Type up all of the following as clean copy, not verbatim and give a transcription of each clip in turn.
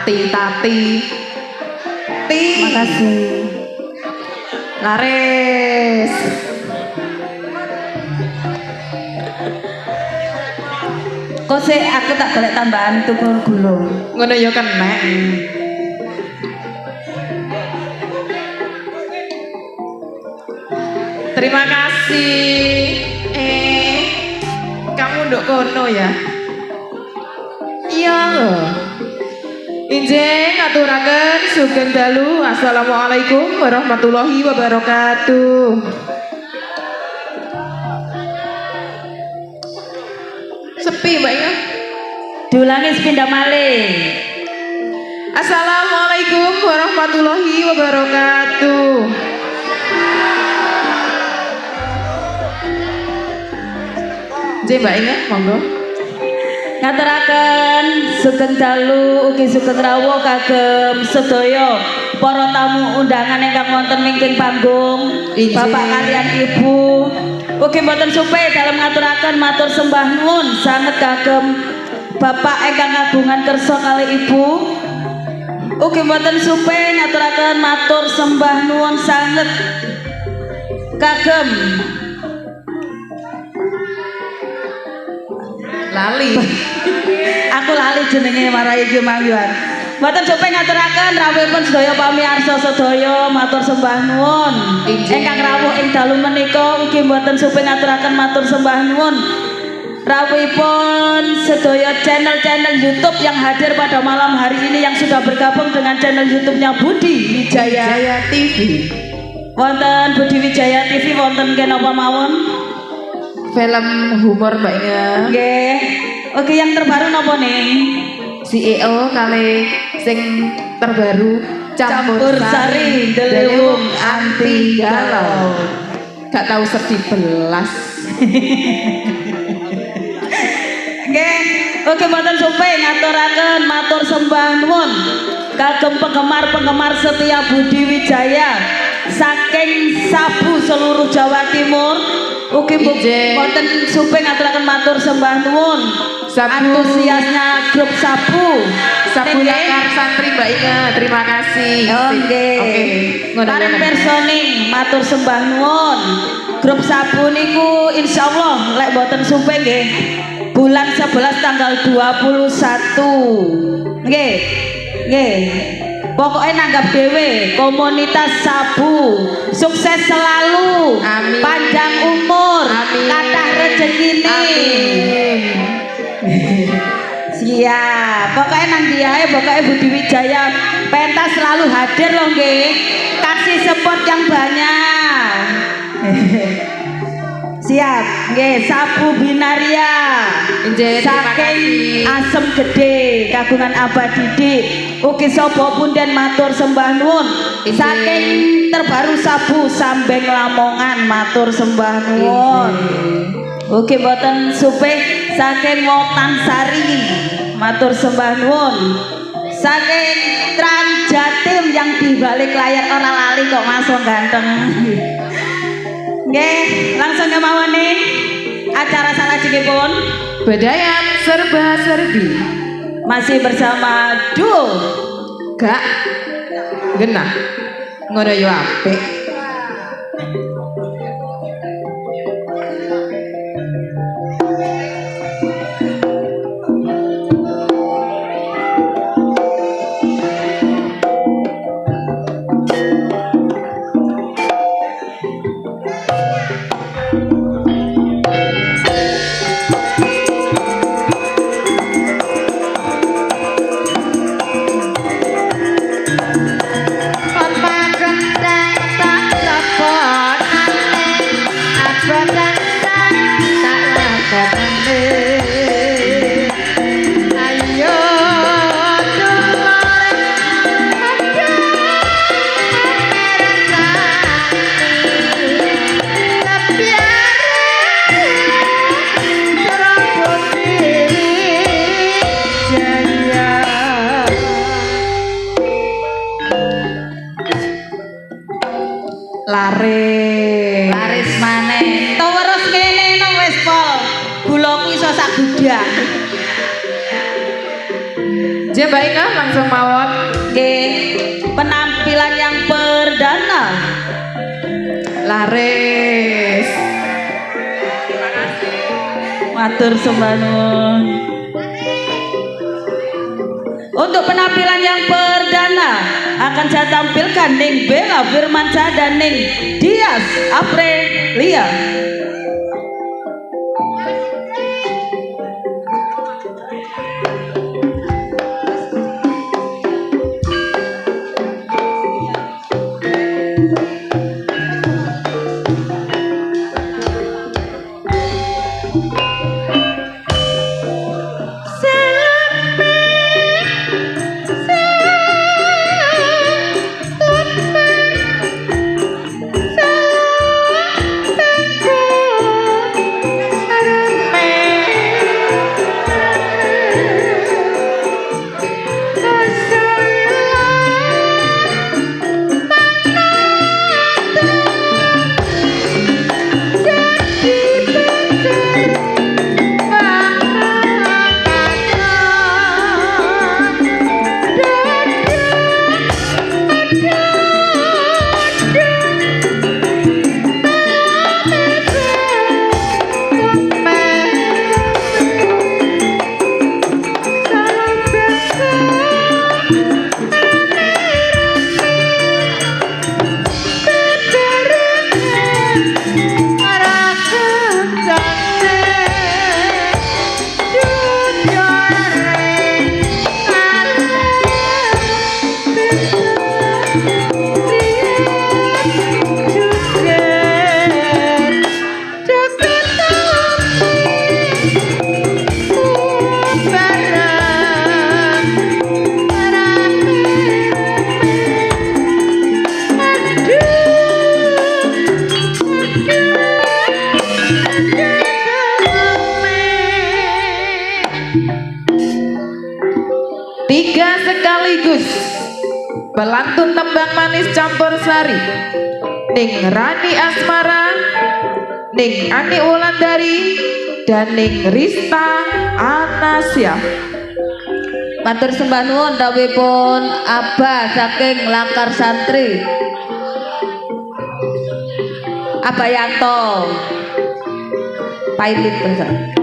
Tati. Makasih. Laris. Kok sih aku tak golek tambahan tuku gula. Ngono ya kenek. Terima kasih. Kamu nduk kono ya? Iya. Injing ngaturaken sugeng dalu. Assalamualaikum warahmatullahi wabarakatuh. Sepi Mbak ya? Diulangi sepindah malih. Assalamualaikum warahmatullahi wabarakatuh. Nggih Mbak Inge, monggo. Ngaturaken sugeng dalu ugi sugeng rawuh kagem sedaya para tamu undangan ingkang wonten wingking panggung, Bapak kaliyan Ibu. Ugi mboten supe dalem ngaturaken matur sembah nuwun sanget kagem Bapak ingkang kagungan kersa kali Ibu. Ugi mboten supe ngaturaken matur sembah nuwun sanget kagem Lali. aku lali jenenge marai iki manggiwan. Mboten supe ngaturaken rawuhipun sedaya pamirsa sedaya matur sembah nuwun. Ingkang rawuh ing dalu menika ugi mboten supe ngaturaken matur sembah nuwun. Rawuhipun sedaya channel-channel YouTube yang hadir pada malam hari ini yang sudah bergabung dengan channel YouTube-nya Budi Wijaya TV. Wonten Budi Wijaya TV wonten kenapa mawon? Film humor Mbak Inge. Nggih. Oke, yang terbaru napa nih? CEO kali sing terbaru Campur Sari Delewung Anti Galau. Gak tahu sedih belas. Nggih, oke mboten supe ngaturaken matur sembah nuwun kagem penggemar-penggemar setia Budi Wijaya saking sabu seluruh Jawa Timur. Ugi mboten supe ngaturaken matur sembah nuwun antusiasnya grup sabu Lakar Santri Mbak Inge, terima kasih. Oke. Karen personing matur sembah nuwun. Grup sabu niku insyaallah lek mboten supe nggih bulan 11 tanggal 21. Nggih. Nggih. Pokoknya nanggap dewe komunitas sabu sukses selalu. Amin. Panjang umur. Amin. Kathah rezeki. Amin. Siap. Pokoknya nang diae pokoknya Budi Wijaya pentas selalu hadir loh nggih. Kasih support yang banyak. Siap, nggih, sabu binaria. Saking Asem Gede, kagungan Abah Didik. Ugi sapa punden matur sembah nuwun. Saking terbaru sabu Sambeng Lamongan matur sembah nuwun. Ugi mboten supih saking Wotan Sari matur sembah nuwun. Saking Trans Jatim yang di balik layar ora lali kok Mas wong ganteng. Nggih, langsung kemawon nih acara salajengipun Bedayan serba serbi masih bersama duo gak genah ngono yo apik. laris maneh to terus kene no wis pol gulaku iso sak gudang J Ya Mbak Inga langsung mawon. Oke, penampilan yang perdana Laris. matur sembah nuwun. Untuk penampilan yang perdana akan saya tampilkan Ning Bella Firmansyah dan Ning Dias Aprilia. Tiga sekaligus pelantun tembang manis campur sari Ning Rani Asmara, Ning Ani Wulandari, dan Ning Rista Anasia. Matur sembah nuwun dawuhipun Abah saking Langkar Santri. Abah Yanto. Pailit bersama.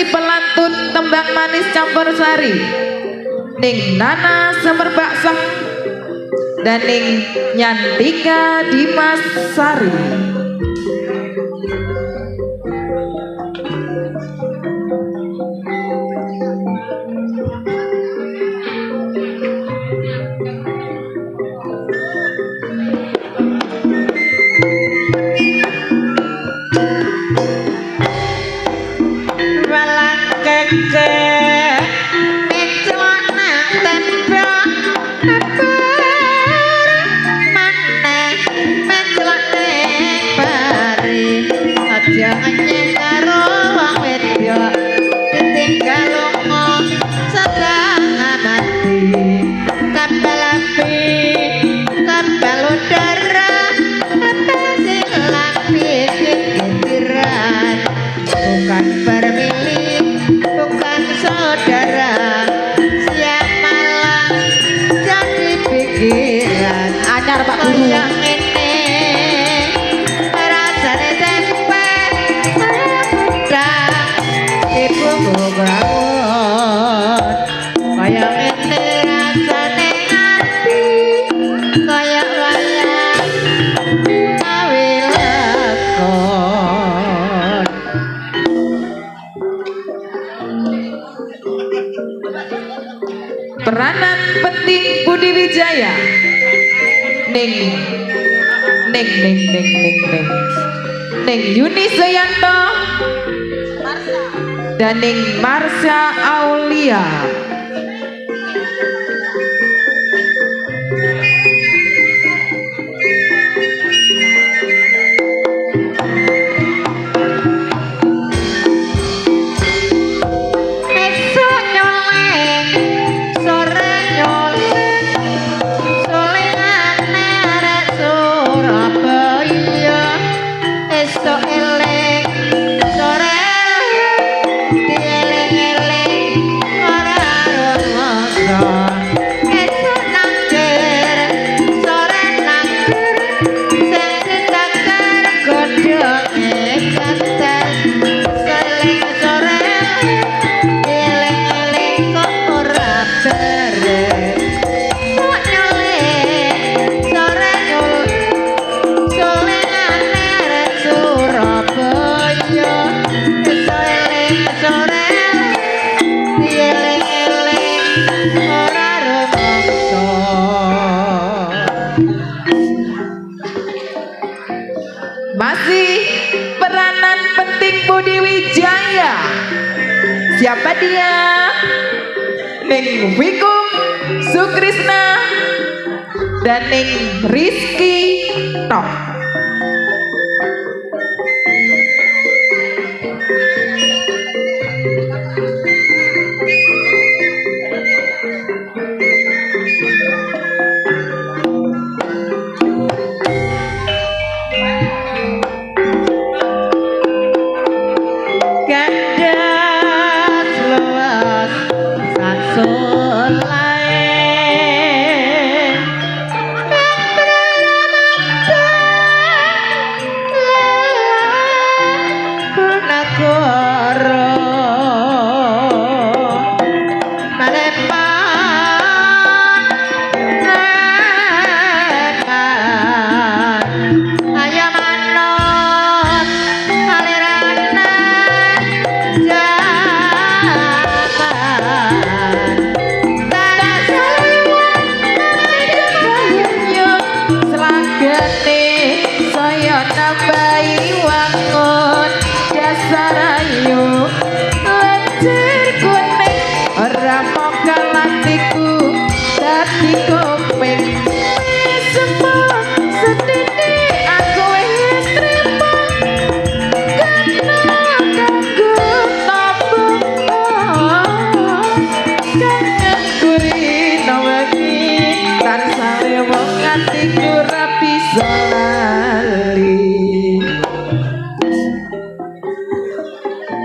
Pelantun tembang manis campur sari Ning Nana Semerbak Sang dan Ning Nyantika Dimas Sari. Maneh mencelok peranan penting Budi Wijaya Neng Yuni Zayanto dan Neng Marsha Aulia. Masih peranan penting Budi Wijaya. Siapa dia? Neng Wikum Sukrisna dan Neng Rizky Tok.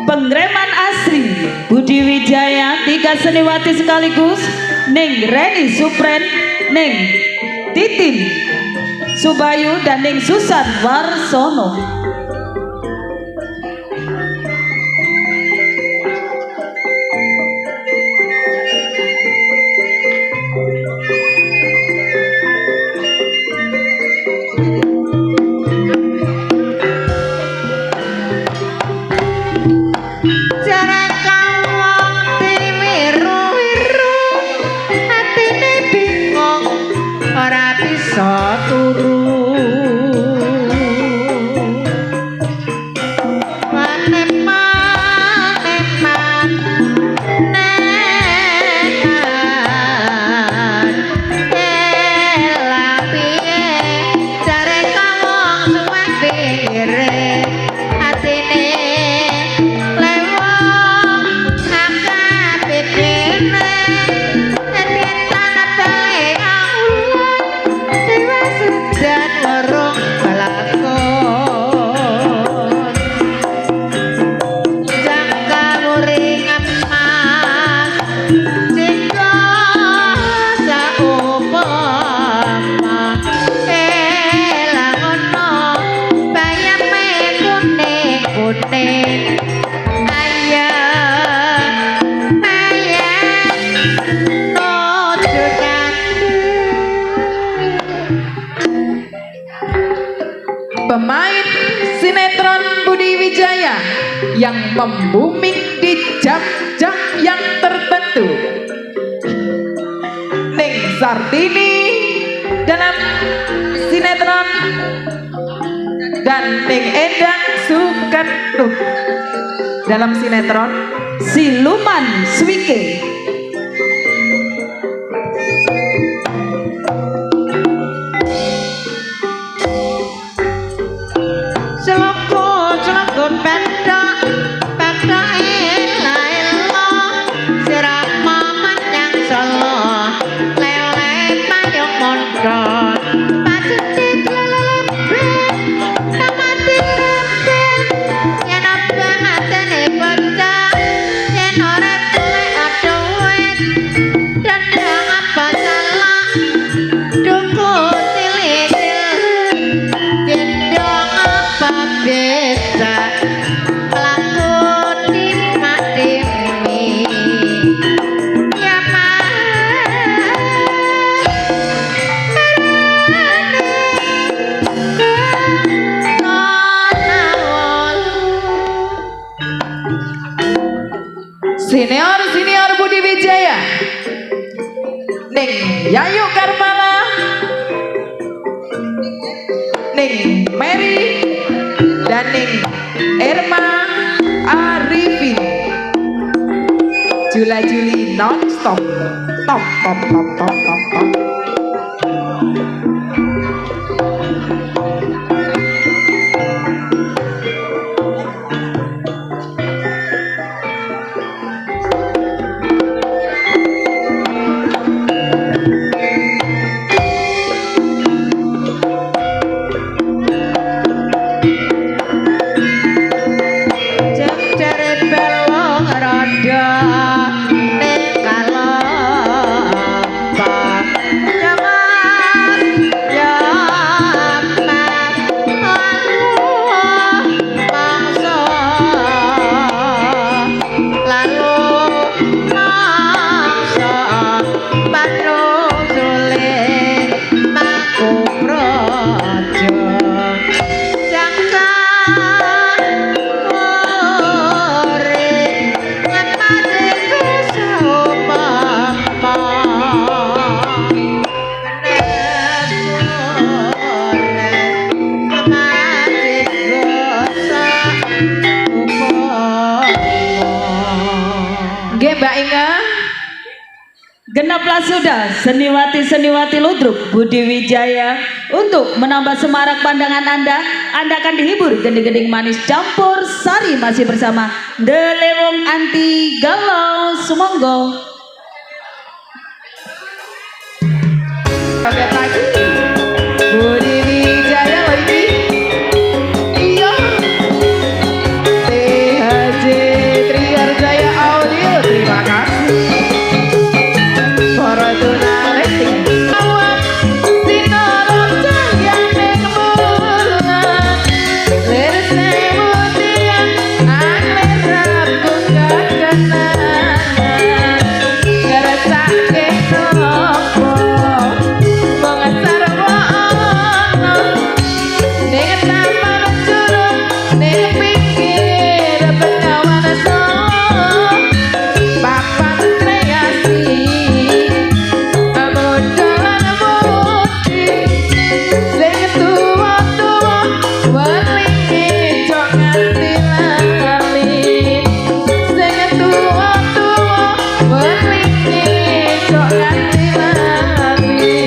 Penggreman asri Budi Wijaya, 3 seniwati sekaligus, Neng Reni Supren, Neng Titin Subayu dan Neng Susan Warsono. Pemain sinetron Budi Wijaya yang membuming di jam-jam yang tertentu. Kartini dalam sinetron dan Ning Endang Sukarno dalam sinetron Siluman Swike. Celokon pendak ela-ela sirama menyang Solo lele payung mondot pacutit lelebe kamati rebel yen apa matene bocah yen ora tuwe aduwet dandang apa salah duku tilit gendong apa beda melaku timah-timi ya Senior Budi Wijaya, Ning Yayu Karmala, Ning Mary dan Ning Irma Arifin. Jula Juli non-stop, top. Jare belong rada ning kalopa jaman mangsa lalu mangsa panu sulit maku projo jangka Nggih Mbak Inga. Genaplah sudah seniwati-seniwati ludruk Budi Wijaya. Untuk menambah semarak pandangan Anda akan dihibur gending-gending manis campur sari masih bersama Delewong Anti Galau Sumonggo. Lihat lagi Budi Wijaya loh ini. Iya. THJ Triharjaya Audio, terima kasih. Para tunareti awan sinar cahya ning bulan lirse mutian angler aku kakenan ngerasake nopo mengasar wono ning taman curug ning pinggir bengawan solo papan kreasi amodalan budi sing tuwa-tuwa welingi cok nganti lali sing tuwa-tuwa welingi cok nganti lali.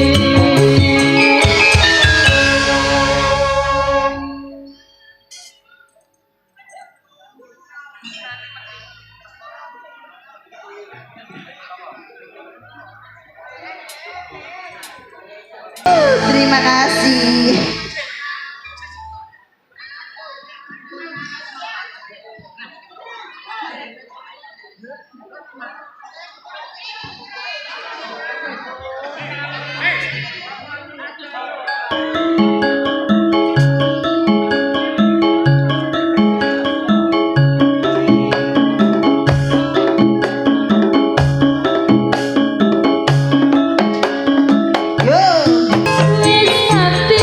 Terima kasih. Yo. Wis nganti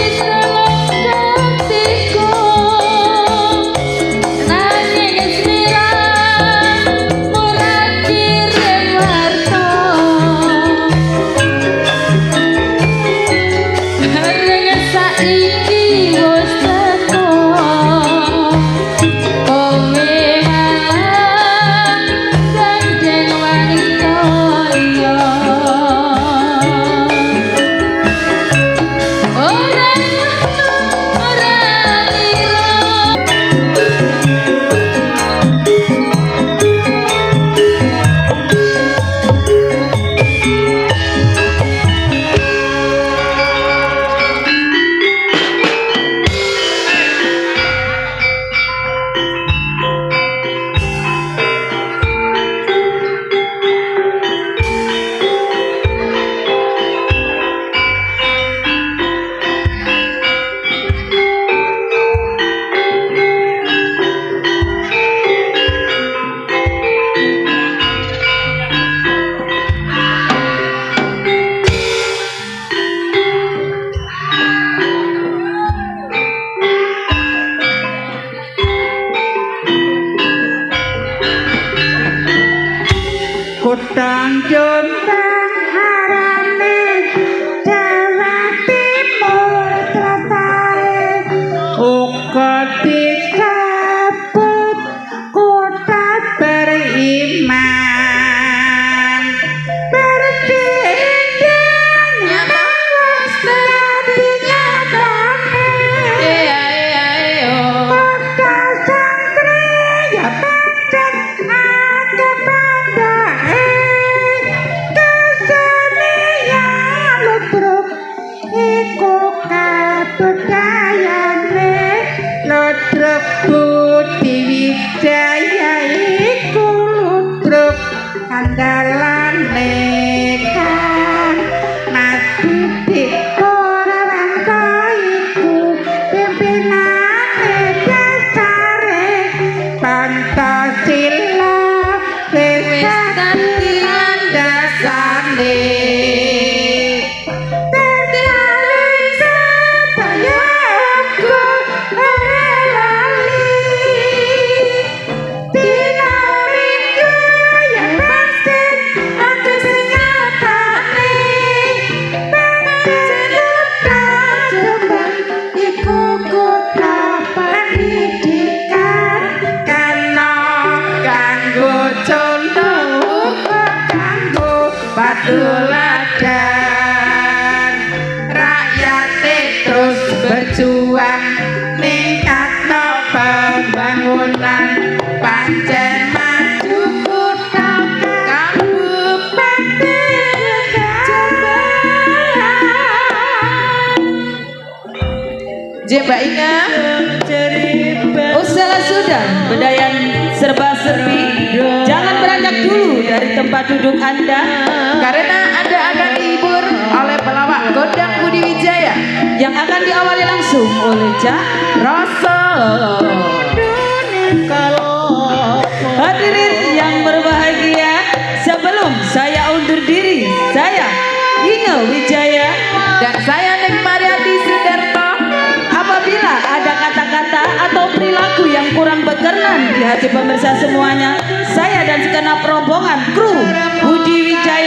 Tanjung Harane Jawa Timur Tratare uga disebut kota beriman berdinding wis dadi nyatane kota santri ya pancen akeh pandake kesenian ludruk iku kabudayane ludruk budi wijaya iku ludruk andalane kan Mas Didik Purwanto iku pimpinane dasare Pancasila wis dadi landasane Tuladan rakyate terus berjuang ningkatno pembangunan pancen maju kota kabupaten Mbak Inga. Usahlah sudah bedayan serba-serbi. Jangan beranjak dulu dari tempat duduk Anda, Karena Anda akan dihibur oleh pelawak Gondang Budi Wijaya yang akan diawali langsung oleh Cak Rasul. Hadirin yang berbahagia, sebelum saya undur diri, saya Inge Wijaya Dan saya Nek Mariati Sudarto. Apabila ada kata-kata atau perilaku yang kurang berkenan di hati pemirsa semuanya, saya dan segenap rombongan kru Budi Wijaya